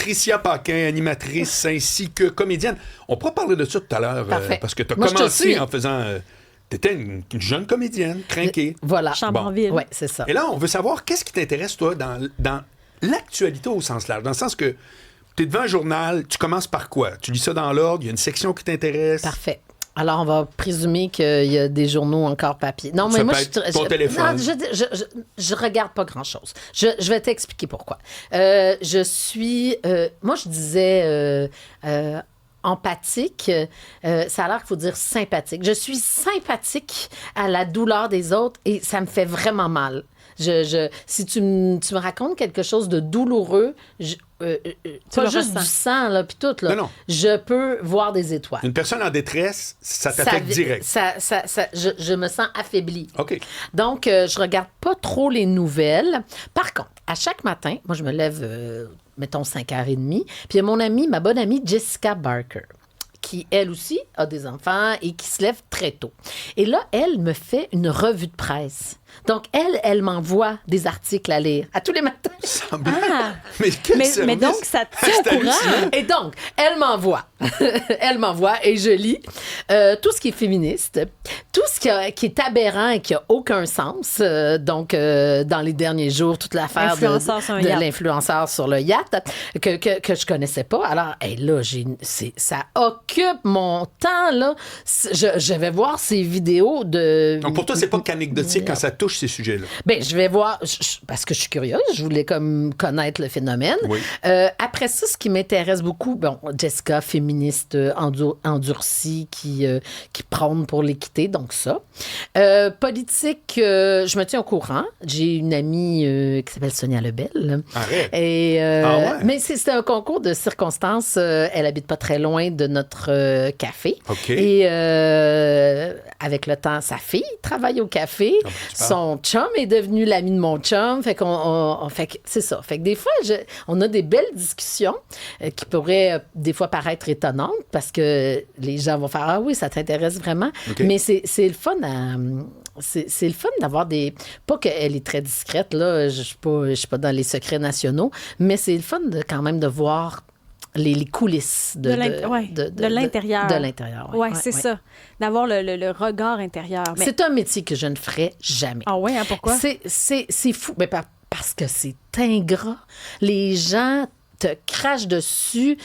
Patricia Paquin, animatrice ainsi que comédienne. On pourra parler de ça tout à l'heure, parce que tu as commencé en faisant... tu étais une jeune comédienne, crinquée. Voilà. Chambranville. Oui, c'est ça. Et là, on veut savoir qu'est-ce qui t'intéresse, toi, dans l'actualité au sens large. Dans le sens que tu es devant un journal, tu commences par quoi? Tu lis ça dans l'ordre, il y a une section qui t'intéresse. Parfait. Alors, on va présumer qu'il y a des journaux encore papier. Non, mais ça moi, ton téléphone. Non, je regarde pas grand-chose. Je vais t'expliquer pourquoi. Je suis... moi, je disais... empathique, ça a l'air qu'il faut dire sympathique. Je suis sympathique à la douleur des autres et ça me fait vraiment mal. Si tu me racontes quelque chose de douloureux, pas juste du sang, là, puis tout, là, non. je peux voir des étoiles. Une personne en détresse, ça t'affecte direct. Je me sens affaiblie. OK. Donc, je regarde pas trop les nouvelles. Par contre, à chaque matin, moi, je me lève, mettons, 5h30, puis il y a ma bonne amie Jessica Barker, qui, elle aussi, a des enfants et qui se lève très tôt. Et là, elle me fait une revue de presse. Donc, elle m'envoie des articles à lire à tous les matins. Mais donc, ça te tient au courant. Et donc, elle m'envoie. Elle m'envoie et je lis tout ce qui est féministe, tout ce qui est aberrant et qui a aucun sens. Dans les derniers jours, toute l'affaire de l'influenceur sur le yacht que je connaissais pas. Alors, là, ça occupe mon temps, là. Je vais voir ces vidéos de... Donc, pour toi, c'est pas qu'anecdotique quand ça touche ces sujets-là? Bien, je vais voir, parce que je suis curieuse, je voulais comme connaître le phénomène. Oui. Après ça, ce qui m'intéresse beaucoup, Jessica, féministe endurcie, qui prône pour l'équité, donc ça. Politique, je me tiens au courant. J'ai une amie qui s'appelle Sonia Lebel. Arrête. Et, ouais. Mais c'est un concours de circonstances. Elle habite pas très loin de notre café. OK. Et avec le temps, sa fille travaille au café. Son chum est devenu l'ami de mon chum. Fait qu'on fait que c'est ça. Fait que des fois, on a des belles discussions qui pourraient des fois paraître étonnantes parce que les gens vont faire « Ah oui, ça t'intéresse vraiment? Okay. » Mais c'est le fun à... C'est le fun d'avoir des... Pas qu'elle est très discrète, là. Je suis pas dans les secrets nationaux, mais c'est le fun quand même de voir les coulisses de l'intérieur. De l'intérieur, oui. C'est ça. D'avoir le regard intérieur. Mais... C'est un métier que je ne ferais jamais. Ah oui, pourquoi? C'est fou. Mais parce que c'est ingrat. Les gens te crachent dessus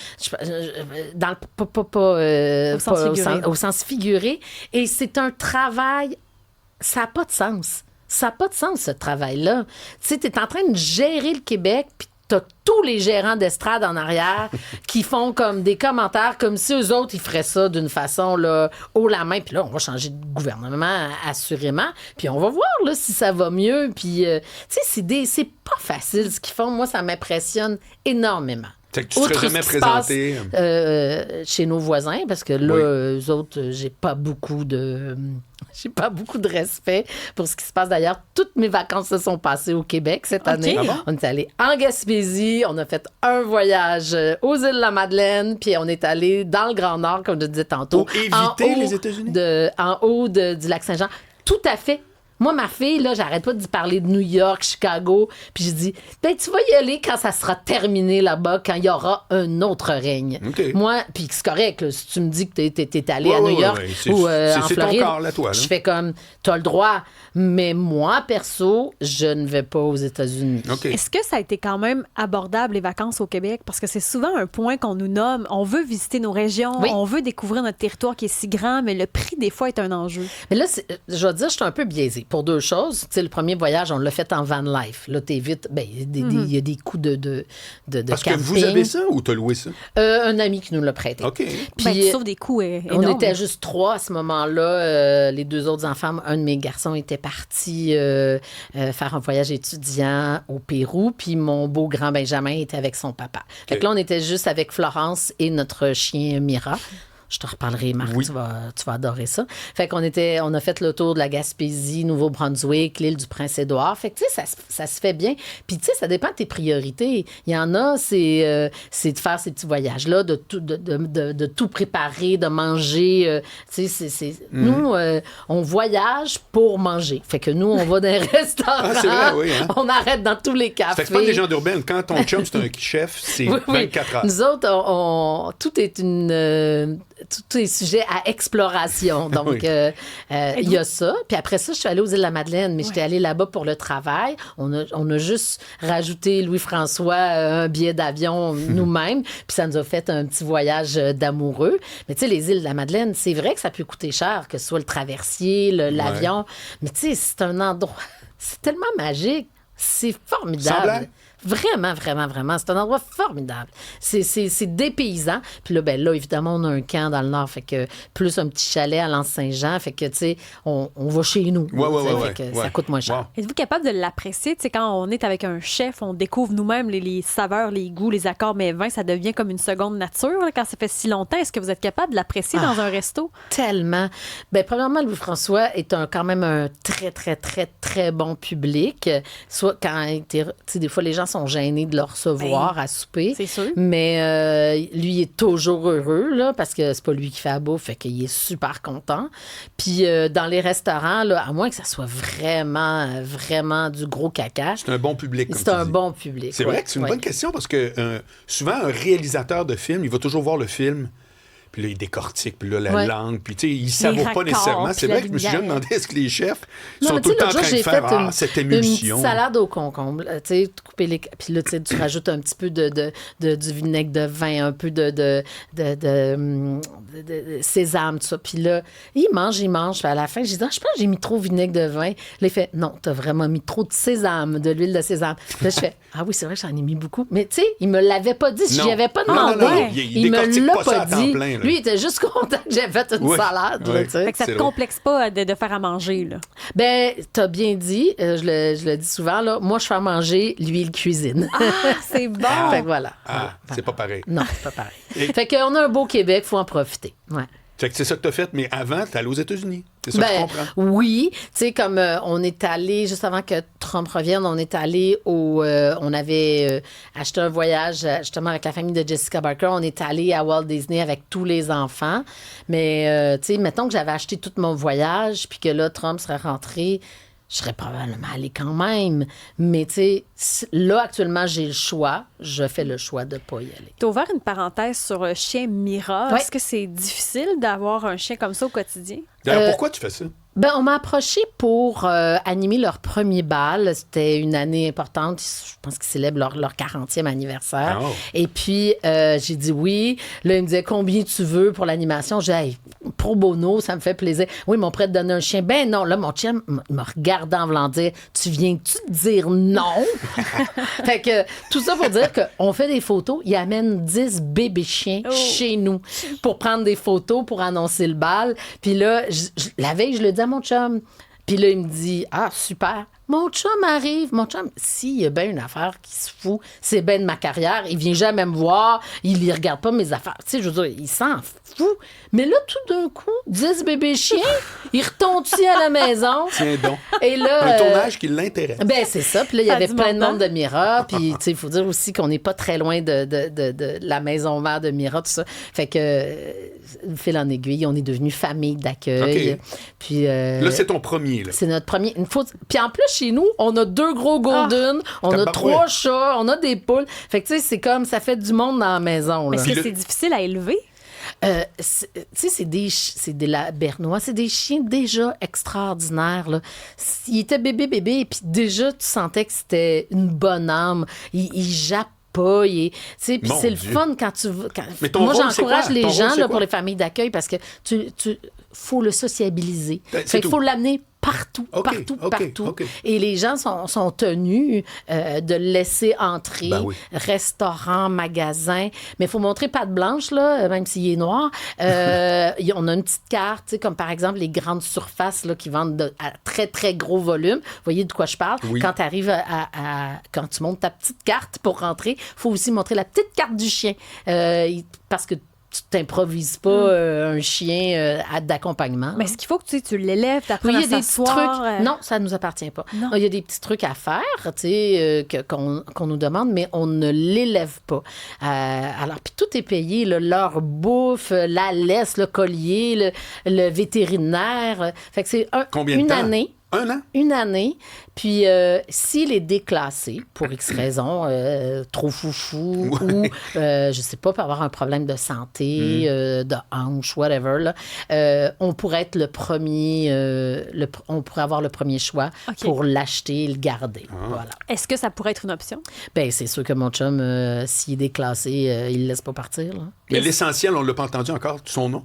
dans au sens figuré. Et c'est un travail... Ça n'a pas de sens. Ça n'a pas de sens, ce travail-là. Tu sais, tu es en train de gérer le Québec, puis t'as tous les gérants d'estrade en arrière qui font comme des commentaires comme si eux autres, ils feraient ça d'une façon là, haut la main. Puis là, on va changer de gouvernement, assurément. Puis on va voir là, si ça va mieux. Puis, tu sais, c'est pas facile ce qu'ils font. Moi, ça m'impressionne énormément. C'est que tu serais jamais présenté. Chez nos voisins, parce que là, eux autres, j'ai pas beaucoup de respect pour ce qui se passe. D'ailleurs, toutes mes vacances se sont passées au Québec cette année. Ah bon? On est allé en Gaspésie, on a fait un voyage aux îles de la Madeleine, puis on est allé dans le Grand Nord, comme je disais tantôt. Pour éviter les États-Unis? En haut du lac Saint-Jean. Tout à fait. Moi, ma fille, là, j'arrête pas d'y parler de New York, Chicago, puis je dis, tu vas y aller quand ça sera terminé là-bas, quand il y aura un autre règne. Okay. Moi, puis c'est correct, là, si tu me dis que t'es allé à New York ou en Floride, ton corps, là, toi, là. Je fais comme, t'as le droit, mais moi, perso, je ne vais pas aux États-Unis. Okay. Est-ce que ça a été quand même abordable, les vacances au Québec? Parce que c'est souvent un point qu'on nous nomme. On veut visiter nos régions, on veut découvrir notre territoire qui est si grand, mais le prix, des fois, est un enjeu. Mais là, je vais dire, je suis un peu biaisée. Pour deux choses. Tu sais, le premier voyage, on l'a fait en van life. Là, t'évites... il y a des coûts de Parce camping. que vous avez ça ou t'as loué ça? Un ami qui nous l'a prêté. OK. Puis, tu sauves des coûts énormes. On était juste 3 à ce moment-là. Les 2 autres enfants, un de mes garçons était parti faire un voyage étudiant au Pérou, puis mon beau grand Benjamin était avec son papa. Fait que là, on était juste avec Florence et notre chien Mira. Je te reparlerai, Marc, Oui. tu vas adorer ça. Fait qu'on a fait le tour de la Gaspésie, Nouveau-Brunswick, l'île du Prince-Édouard. Fait que, tu sais, ça se fait bien. Puis, tu sais, ça dépend de tes priorités. Il y en a, c'est de faire ces petits voyages-là, de tout préparer, de manger. Tu sais, nous, on voyage pour manger. Fait que nous, on va dans les restaurants. C'est vrai, oui. Hein? On arrête dans tous les cafés. Fait que c'est pas des gens d'urbaine. Quand ton chum, c'est un chef, c'est 24 heures. Nous autres, tout est sujet à exploration. Donc, il y a ça. Puis après ça, je suis allée aux Îles-de-la-Madeleine, mais j'étais allée là-bas pour le travail. On a juste rajouté Louis-François un billet d'avion nous-mêmes, puis ça nous a fait un petit voyage d'amoureux. Mais tu sais, les Îles-de-la-Madeleine, c'est vrai que ça peut coûter cher, que ce soit le traversier, l'avion. Mais tu sais, c'est un endroit... C'est tellement magique. C'est formidable. Semblant. Vraiment, vraiment, vraiment. C'est un endroit formidable. C'est dépaysant. Puis là, là, évidemment, on a un camp dans le Nord, fait que plus un petit chalet à l'Anse-Saint-Jean, fait que, tu sais, on va chez nous. Ouais, fait que ça coûte moins cher. Wow. Êtes-vous capable de l'apprécier? Tu sais, quand on est avec un chef, on découvre nous-mêmes les saveurs, les goûts, les accords, mais vin, ça devient comme une seconde nature là, quand ça fait si longtemps. Est-ce que vous êtes capable de l'apprécier dans un resto? Tellement. Bien, premièrement, Louis-François est quand même un très, très, très, très bon public. Soit quand, tu sais, des fois, les gens sont gênés de le recevoir à souper. C'est sûr. Mais lui, il est toujours heureux, là, parce que c'est pas lui qui fait la bouffe, fait qu'il est super content. Puis dans les restaurants, là, à moins que ça soit vraiment, vraiment du gros caca. C'est un bon public, comme C'est tu un dis. bon public. C'est vrai que c'est une bonne question parce que souvent, un réalisateur de film, il va toujours voir le film, puis là, il décortique, puis là, la langue, puis tu sais, il ne savoure pas raccords, nécessairement. puis C'est la vrai que je me suis déjà lumière. demandé est-ce que les chefs Non, sont mais tout tu le sais, temps en l'autre train jour, de j'ai faire fait cette une émulsion. petite salade au concombre. Tu sais, couper les... Puis là, tu sais, tu rajoutes un petit peu du vinaigre de vin, un peu de sésame, tout ça. Puis là, il mange. Puis à la fin, je dis, je pense que j'ai mis trop de vinaigre de vin. Là, il fait, non, t'as vraiment mis trop de sésame, de l'huile de sésame. Puis là, je fais, ah oui, c'est vrai que j'en ai mis beaucoup. Mais tu sais, il me l'avait pas dit. Si Non. j'y avais pas Non, demandé, non, non, il me décortique l'a pas ça pas à temps dit. plein, là. Lui, il était juste content que j'avais fait une Oui, salade. oui. Là, tu sais. Fait que ça C'est te drôle. complexe pas de faire à manger, là. Ben, t'as bien dit, je le dis souvent, là, moi, je fais à manger, lui, il cuisine. C'est bon! Fait que voilà. Ah, c'est pas pareil. Non, c'est pas pareil. Et- Fait qu'on a un beau Québec, faut en profiter. Ouais. Fait que c'est ça que tu as fait, mais avant, tu allé aux États-Unis. C'est ça que je Ben, comprends. oui, tu sais, comme on est allé, juste avant que Trump revienne, on est allé on avait acheté un voyage, justement, avec la famille de Jessica Barker. On est allé à Walt Disney avec tous les enfants. Mais, tu sais, mettons que j'avais acheté tout mon voyage, puis que là, Trump serait rentré, je serais probablement allée quand même. Mais, tu sais, là, actuellement, j'ai le choix. Je fais le choix de ne pas y aller. Tu as ouvert une parenthèse sur le chien Mira. Ouais. Est-ce que c'est difficile d'avoir un chien comme ça au quotidien? D'ailleurs, pourquoi tu fais ça? Ben, on m'a approché pour animer leur premier bal. C'était une année importante. Je pense qu'ils célèbrent leur 40e anniversaire. Oh. Et puis, j'ai dit oui. Là, il me disait combien tu veux pour l'animation. J'ai dit, hey, pro bono, ça me fait plaisir. Oui, mais on pourrait te donner un chien. Ben non, là, mon chien me regardait en voulant dire, tu viens-tu te dire non? Fait que tout ça pour dire qu'on fait des photos. Il amène 10 bébés chiens chez nous pour prendre des photos, pour annoncer le bal. Puis là, la veille, je le dis à mon chum. Puis là, il me dit, ah, super. Mon chum arrive. Mon chum, s'il y a bien une affaire qui se fout, c'est bien de ma carrière. Il vient jamais me voir. Il ne regarde pas mes affaires. Tu sais, je veux dire, il s'en fout. Mais là, tout d'un coup, 10 bébés chiens, ils retombent-ils à la maison. Tiens donc. Et là, Un tournage qui l'intéresse. ben c'est ça. Puis là, il y Ça avait du plein de monde, monde de Mira. Puis, tu sais, il faut dire aussi qu'on n'est pas très loin de la maison mère de Mira, tout ça. Fait que, fil en aiguille, on est devenu famille d'accueil. OK. Puis, Là, c'est ton premier. Là. c'est notre premier. Puis en plus, chez nous, on a 2 gros golden, on a tabarouette. 3 chats, on a des poules. Fait que, tu sais, c'est comme, ça fait du monde dans la maison. Là. Est-ce que c'est difficile à élever? Tu sais, c'est de la bernois, c'est des chiens déjà extraordinaires. Là. Il était bébé, et puis déjà, tu sentais que c'était une bonne âme. Il jappe pas. Tu sais, puis Mon c'est le Dieu. fun quand tu... Mais ton moi, rôle, c'est j'encourage quoi? les Ton gens rôle, c'est là, quoi? pour les familles d'accueil parce que faut le sociabiliser. Ben, c'est Fait qu'il faut tout. l'amener partout, OK, partout, OK, partout. OK. Et les gens sont tenus de le laisser entrer. Ben oui. Restaurant, magasin. Mais il faut montrer patte blanche, là, même s'il est noir. On a une petite carte, tu sais, comme par exemple les grandes surfaces là, qui vendent à très, très gros volume. Vous voyez de quoi je parle? Oui. Quand tu arrives quand tu montes ta petite carte pour rentrer, il faut aussi montrer la petite carte du chien. Parce que tu t'improvises pas un chien d'accompagnement. Mais est-ce qu'il faut que tu l'élèves, Oui, t'apprennes il y à a des petits s'asseoir? trucs. Non, ça ne nous appartient pas. Non. Il y a des petits trucs à faire, tu sais, qu'on nous demande, mais on ne l'élève pas. Alors, puis tout est payé, là, leur bouffe, la laisse, le collier, le vétérinaire. Fait que c'est Combien de une temps? année. 1 an? Une année. Puis, s'il est déclassé, pour X raison, trop foufou ou, je sais pas, pour avoir un problème de santé, de hanche, whatever, là, on pourrait être le premier, on pourrait avoir le premier choix OK. pour l'acheter et le garder. Voilà. Est-ce que ça pourrait être une option? Ben, c'est sûr que mon chum, s'il est déclassé, il le laisse pas partir, là. Mais l'essentiel, on ne l'a pas entendu encore, son nom.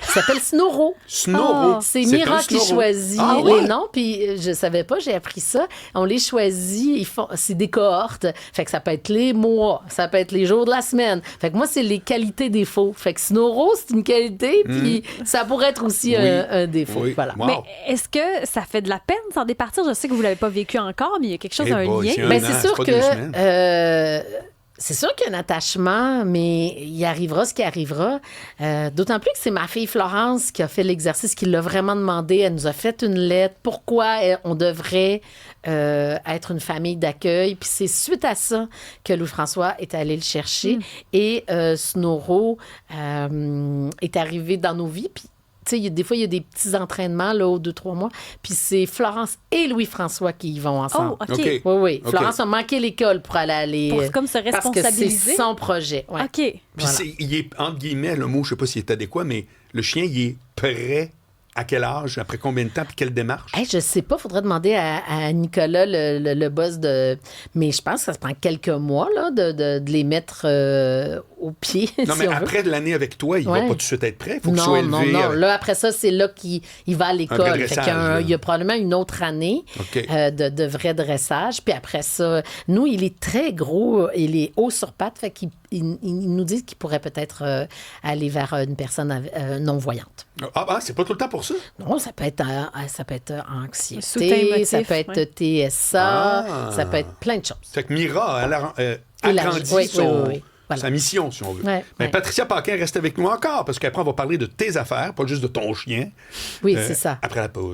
Il s'appelle Snoro. Snoro. C'est un Mira qui Snoro. choisit Ah, ouais? les noms, puis je savais pas, j'ai appris ça. On les choisit, c'est des cohortes. Fait que ça peut être les mois, ça peut être les jours de la semaine. Fait que moi, c'est les qualités-défauts. Fait que Snoro, c'est une qualité, puis ça pourrait être aussi un défaut. Oui. Voilà. Wow. Mais est-ce que ça fait de la peine s'en départir? Je sais que vous l'avez pas vécu encore, mais il y a quelque chose, Eh un boy, lien. c'est un Ben, an, c'est c'est sûr pas 2 semaines. que c'est sûr qu'il y a un attachement, mais il arrivera ce qui arrivera. D'autant plus que c'est ma fille Florence qui a fait l'exercice, qui l'a vraiment demandé. Elle nous a fait une lettre. Pourquoi on devrait être une famille d'accueil? Puis c'est suite à ça que Louis-François est allé le chercher. Et Snoro est arrivé dans nos vies. Puis tu sais, des fois, il y a des petits entraînements, là, aux 2-3 mois. Puis c'est Florence et Louis-François qui y vont ensemble. Oh, OK. OK. Oui, oui. OK. Florence a manqué l'école pour aller... Pour comme se Parce que c'est responsabiliser. son projet. Ouais. OK. Puis Voilà. il est, entre guillemets, le mot, je sais pas s'il est adéquat, mais le chien, il est prêt à quel âge, après combien de temps, puis quelle démarche? Hey, je sais pas, faudrait demander à Nicolas, le boss de... Mais je pense que ça se prend quelques mois, là, de les mettre au pied, Non, si mais on veut. après de l'année avec toi, il va Ouais. pas tout de suite être prêt. Il faut qu'il Non, soit non, élevé. non. avec- Là, après ça, c'est là qu'il va à vrai l'école. Fait dressage, qu'il y a là. il y a probablement une autre année OK. de vrai dressage. Puis après ça, nous, il est très gros, il est haut sur pattes. Fait qu'il il nous dit qu'il pourrait peut-être aller vers une personne non-voyante. Ah, c'est pas tout le temps pour ça? Non, ça peut être Soutien anxiété, émotif, ça peut être ouais. TSA, Ah. ça peut être plein de choses. Fait que Mira, elle a Élargi. agrandi Oui, son, oui. Voilà. sa mission, si on veut. Ouais, Mais ouais. Patricia Paquin reste avec nous encore, parce qu'après, on va parler de tes affaires, pas juste de ton chien. Oui, c'est ça. Après la pause.